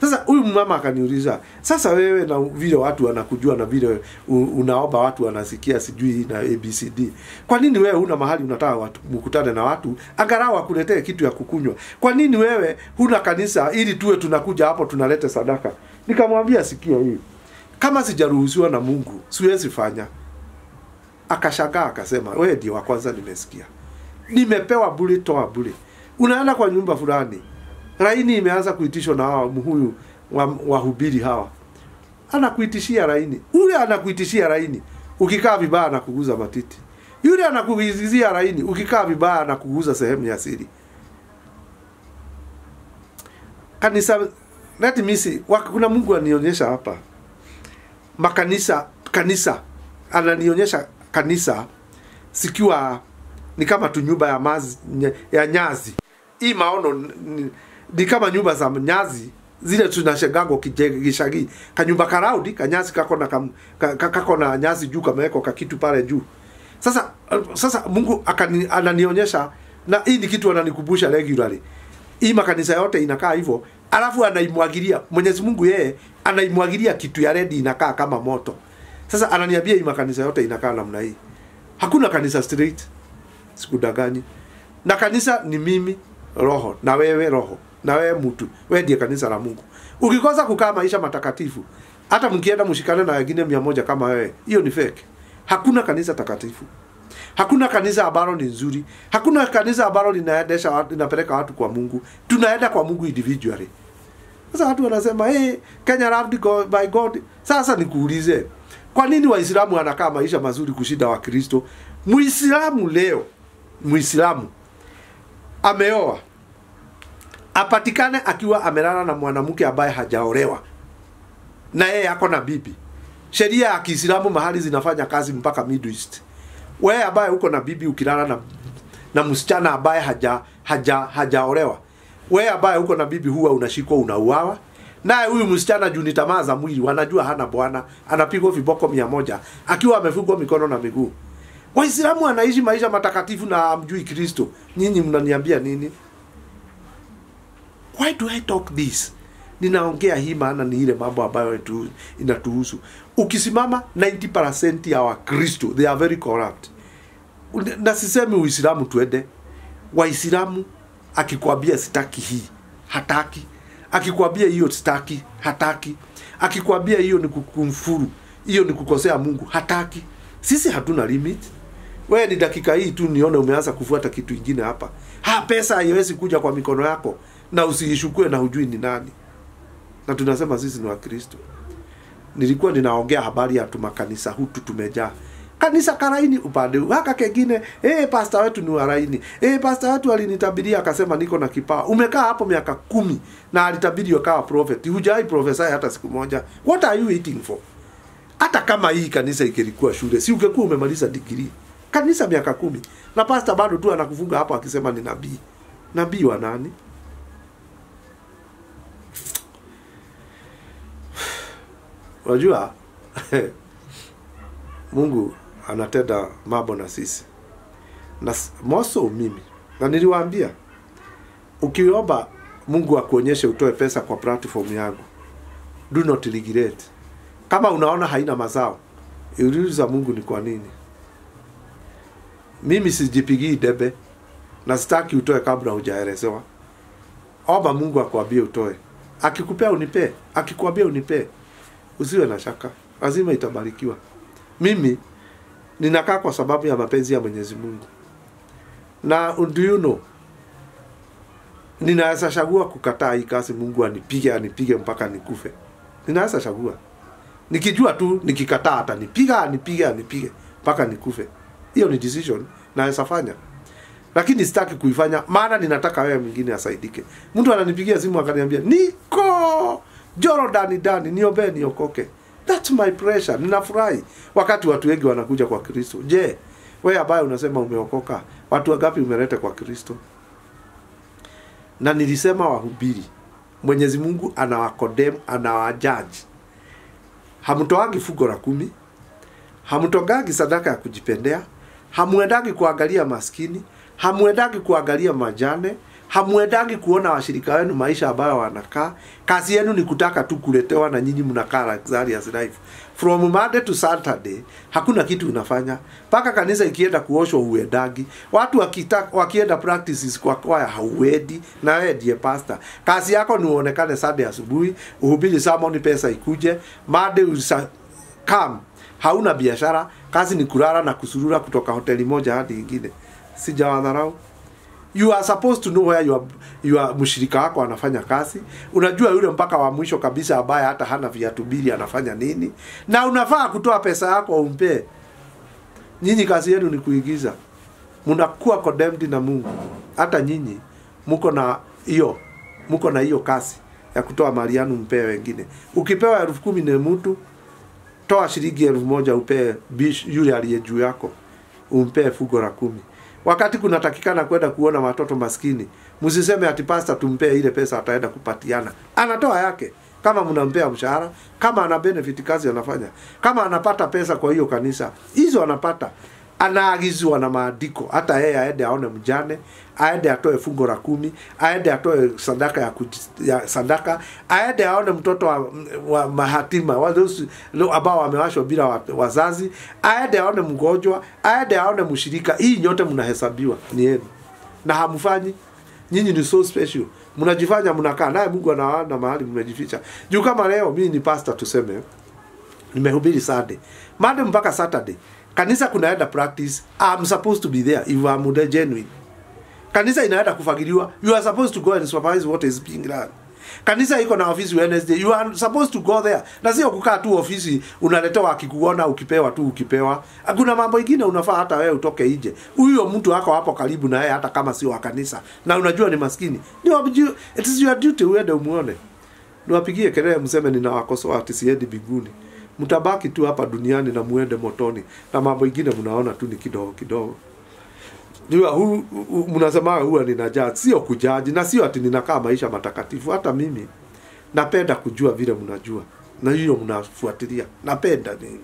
Sasa huyu mama akaniuliza, sasa wewe na vile watu wanakujua na vile unaomba watu wanasikia sijui na ABCD. Kwa nini wewe huna mahali unataka watu mkutane na watu angalau wakuletee kitu ya kukunywa? Kwa nini wewe huna kanisa ili tuwe tunakuja hapo tunalete sadaka? Nikamwambia sikia hii. Kama sijaruhusiwa na Mungu, siwezi fanya. Akashangaa akasema, wewe ndio wa kwanza nimesikia. Nimepewa bure, toa bure. Unaenda kwa nyumba fulani, laini imeanza kuitishwa na huyu wahubiri hawa. Anakuitishia laini. Ule anakuitishia laini, ukikaa vibaya anakuguza matiti. Yule anakuizizia laini, ukikaa vibaya anakuguza sehemu ya siri. Kanisa, let me see, kuna Mungu anionyesha hapa. Kanisa ananionyesha kanisa sikiwa ni kama tu nyumba ya nyazi. Hii maono ni kama nyumba za nyazi zile tunashangago kishagi. Kanyumba karaudi kanyazi kako na nyazi juu kameweka kakitu pale juu. Sasa Mungu ananionyesha, na hii ni kitu ananikumbusha regularly. Hii makanisa yote inakaa hivyo, alafu anaimwagilia Mwenyezi Mungu, yeye anaimwagilia kitu ya red inakaa kama moto. Sasa ananiambia hii makanisa yote inakaa namna hii. Hakuna kanisa straight, sikudanganyi. Na kanisa ni mimi roho, na wewe roho, na wewe mtu. Wewe ndiye kanisa la Mungu. Ukikosa kukaa maisha matakatifu, hata mkienda mshikane na wengine 100 kama wewe, hiyo ni fake. Hakuna kanisa takatifu. Hakuna kanisa ambalo ni nzuri. Hakuna kanisa ambalo linaendesha watu, linapeleka watu kwa Mungu. Tunaenda kwa Mungu individually. Sasa watu wanasema, Kenya loved God by God. Sasa nikuulize, kwa nini Waislamu wanakaa maisha mazuri kushinda Wakristo? Muislamu leo, Muislamu ameoa, apatikane akiwa amelala na mwanamke ambaye hajaolewa, na yeye yako na bibi. Sheria ya Kiislamu mahali zinafanya kazi mpaka Middle East. Wewe ambaye uko na bibi ukilala na msichana ambaye hajaolewa, wewe ambaye uko na bibi huwa unashikwa unauawa. Naye huyu msichana juu ni tamaa za mwili, wanajua hana bwana, anapigwa viboko 100 akiwa amefungwa mikono na miguu. Waislamu wanaishi maisha matakatifu na hamjui Kristo. Nyinyi mnaniambia nini? Why do I talk this? Ninaongea hii maana ni ile mambo ambayo inatuhusu. Ukisimama 90% ya Wakristo, they are very corrupt. Na sisemi Uislamu tuende. Waislamu akikwambia sitaki hii, hataki. Akikwambia hiyo sitaki, hataki. Akikwambia hiyo ni kukumfuru, hiyo ni kukosea Mungu, hataki. Sisi hatuna limit. Wewe ni dakika hii tu nione umeanza kufuata kitu kingine hapa. Pesa haiwezi kuja kwa mikono yako na usiishukue na hujui ni nani. Na tunasema sisi ni Wakristo. Nilikuwa ninaongea habari ya makanisa hutu tumejaa. Kanisa karaini upande waka kengine, pastor wetu ni waraini. Pastor wetu alinitabiria akasema niko na kipawa. Umekaa hapo miaka 10 na alitabiri ukawa prophet. Hujai prophesy hata siku moja. What are you waiting for? Hata kama hii kanisa ikilikuwa shule, si ungekuwa umemaliza degree. Kanisa miaka 10 na pastor bado tu anakufunga hapo akisema ni nabii. Nabii wa nani? Unajua Mungu anatenda mambo na sisi. Na moso mimi. Na niliwaambia, ukiomba Mungu akuonyeshe utoe pesa kwa platform yangu, do not regret. Kama unaona haina mazao, uliuliza Mungu ni kwa nini. Mimi sijipigii debe na sitaki utoe kabla hujaelezewa. Omba Mungu akwambie utoe. Akikupea unipe, akikwambia unipe. Usiwe na shaka, lazima itabarikiwa. Mimi ninakaa kwa sababu ya mapenzi ya Mwenyezi Mungu. Na do you know, ninaweza chagua kukataa hii kazi Mungu anipige mpaka nikufe. Ninaweza chagua. Nikijua tu nikikataa anipige mpaka nikufe. Hiyo ni decision naweza fanya. Lakini sitaki kuifanya maana ninataka wewe mwingine asaidike. Mtu ananipigia simu akaniambia, "Niko Jordan niombe niokoke." That's my pressure. Ninafurahi wakati watu wengi wanakuja kwa Kristo. Je, wewe ambaye unasema umeokoka, watu wangapi umeleta kwa Kristo? Na nilisema wahubiri, Mwenyezi Mungu anawakodem, anawajudge. Hamtoagi fungu la 10, hamtogagi sadaka ya kujipendea, hamuendagi kuangalia maskini, hamuendagi kuangalia majane, Hamuendangi kuona washirika wenu maisha ambayo wanakaa. Kazi yenu ni kutaka tu kuletewa na nyinyi mnakaa luxurious life. From Monday to Saturday hakuna kitu unafanya. Paka kanisa ikienda kuoshwa uendagi. Watu wakienda practices kwa kwaya hauendi, na wewe ndiye pastor. Kazi yako ni uonekane Sunday asubuhi, uhubiri sermon, pesa ikuje. Monday come. Hauna biashara, kazi ni kulala na kusurura kutoka hoteli moja hadi nyingine. Sijawadharau. You are supposed to know where your mshirika wako anafanya kazi. Unajua yule mpaka wa mwisho kabisa ambaye hata hana viatu mbili anafanya nini. Na unafaa kutoa pesa yako umpe. Nyinyi kazi yenu ni kuigiza. Mnakuwa condemned na Mungu. Hata nyinyi mko na hiyo kazi ya kutoa mali yenu mpe wengine. Ukipewa 10,000 na mtu, toa shilingi 1,000 upe yule aliye juu yako. Umpe fungu la 10. Wakati kunatakikana kwenda kuona watoto maskini, msiseme ati pastor tumpe ile pesa ataenda kupatiana. Anatoa yake. Kama mnampea mshahara, kama ana benefit kazi anafanya, kama anapata pesa kwa hiyo kanisa, hizo anapata. Anaagizwa na maandiko, hata yeye aende aone mjane, aende atoe fungu la 10, aende atoe sadaka ya sadaka, aende aone mtoto wa mahatima, wale ambao wamewashwa bila wazazi, aende aone mgonjwa, aende aone mshirika. Hii nyote mnahesabiwa ni yenu. Na hamfanyi. Nyinyi ni so special. Mnajifanya mnakaa naye Mungu anaona mahali mmejificha. Juu kama leo mimi ni pastor tuseme, nimehubiri Sunday, Monday mpaka Saturday. Kanisa kunaenda practice, I'm supposed to be there if I'm genuine. Kanisa inaenda kufagiliwa, you are supposed to go and supervise what is being done. Kanisa iko na ofisi Wednesday, you are supposed to go there. Na sio kukaa tu ofisi unaletewa akikuona ukipewa tu ukipewa. Hakuna mambo mengine unafaa hata wewe utoke nje. Huyo mtu wako hapo karibu na yeye hata kama sio wa kanisa na unajua ni maskini. It is your duty uende umuone. Niwapigie kelele mseme ninawakosoa ati siendi mbinguni. Mtabaki tu hapa duniani na muende motoni. Na mambo mengine mnaona tu ni kidogo kidogo. Ndio mnasema huwa ninajaji, sio kujaji, na sio ati ninakaa maisha matakatifu. Hata mimi napenda kujua vile mnajua. Na hiyo mnafuatilia. Napenda nini?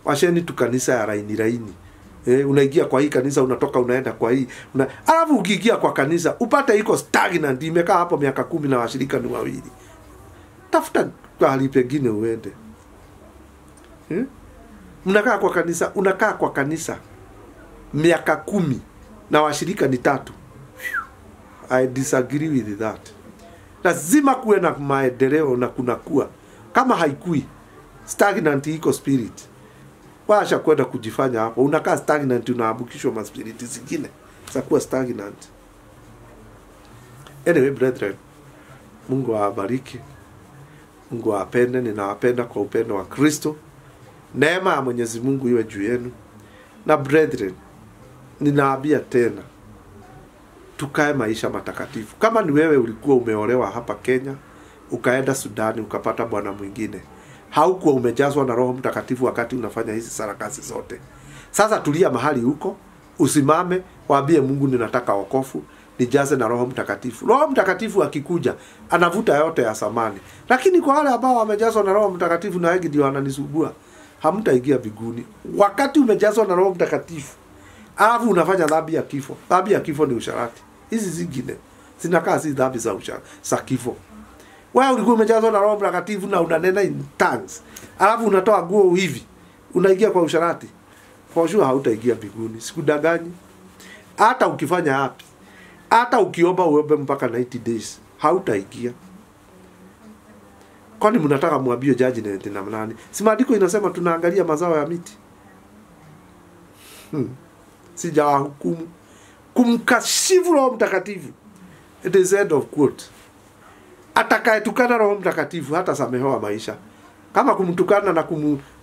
Washeni tu kanisa ya laini. Unaingia kwa hii kanisa unatoka unaenda kwa hii. Alafu ukiingia kwa kanisa upate iko stagnant, imekaa hapo miaka 10 na washirika ni 2. Tafuta mahali pengine uende. Unakaa kwa kanisa miaka 10 na washirika ni 3. I disagree with that. Lazima kuwe na maendeleo na kunakuwa. Kama haikui stagnant iko spirit, washa kwenda kujifanya hapo. Unakaa stagnant unaambukishwa ma spirit zingine za kuwa stagnant. Anyway brethren, Mungu awabariki. Mungu awapende, ninawapenda kwa upendo wa Kristo. Neema ya Mwenyezi Mungu iwe juu yenu. Na brethren, ninawaambia tena, tukae maisha matakatifu. Kama ni wewe ulikuwa umeolewa hapa Kenya, ukaenda Sudani ukapata bwana mwingine, haukuwa umejazwa na Roho Mtakatifu wakati unafanya hizi sarakasi zote. Sasa tulia mahali huko, usimame, waambie Mungu ninataka wokovu, nijaze na Roho Mtakatifu. Roho Mtakatifu akikuja, anavuta yote ya samani. Lakini kwa wale ambao wamejazwa na Roho Mtakatifu na wengi ndio wananisumbua, hamtaingia mbinguni. Wakati umejazwa na Roho Mtakatifu, alafu unafanya dhambi ya kifo. Dhambi ya kifo ni usharati. Hizi zingine zinakaa si dhambi za kifo. Wewe ulikuwa umejazwa na Roho Mtakatifu na unanena in tongues, alafu unatoa nguo hivi, unaingia kwa usharati, for sure hautaingia mbinguni. Sikudanganyi. Hata ukifanya hapi, hata ukiomba uombe mpaka 90 days, hautaingia. Kwani mnataka muambie judgment na nani? Si maandiko inasema tunaangalia mazao ya miti? Sijawahukumu. Kumkashifu Roho Mtakatifu, it is end of quote. Atakayetukana Roho Mtakatifu hata samehewa maisha. Kama kumtukana na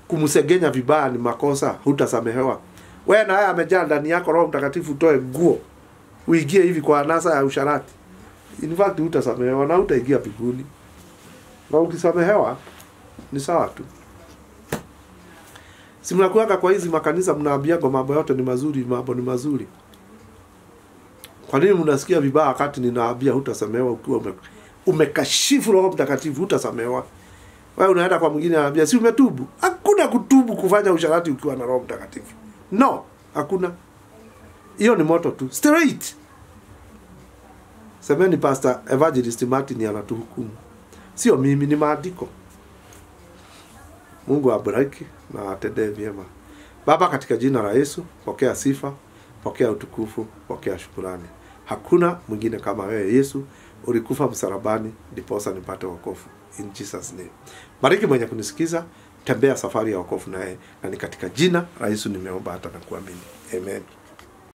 kumsegenya vibaya ni makosa, hutasamehewa. Wewe na haya amejaa ndani yako Roho Mtakatifu, utoe nguo uingie hivi kwa anasa ya usharati, in fact hutasamehewa na hutaingia mbinguni. Na ukisamehewa ni sawa tu. Si mnakuanga kwa hizi makanisa mnaambia mambo yote ni mazuri, mambo ni mazuri. Kwa nini mnasikia vibaya wakati ninaambia hutasamehewa ukiwa umekashifu Roho Mtakatifu, hutasamehewa? Wewe unaenda kwa mwingine anaambia si umetubu. Hakuna kutubu kufanya usharati ukiwa na Roho Mtakatifu. No, hakuna. Hiyo ni moto tu. Straight. Semeni Pastor Evangelist Martin anatuhukumu. Sio mimi, ni maandiko. Mungu abariki na atendee vyema. Baba, katika jina la Yesu, pokea sifa, pokea utukufu, pokea shukrani. Hakuna mwingine kama wewe Yesu, ulikufa msalabani ndiposa nipate wokovu. In Jesus name. Bariki mwenye kunisikiza, tembea safari ya wokovu naye, na ni katika jina la Yesu nimeomba hata na kuamini. Amen.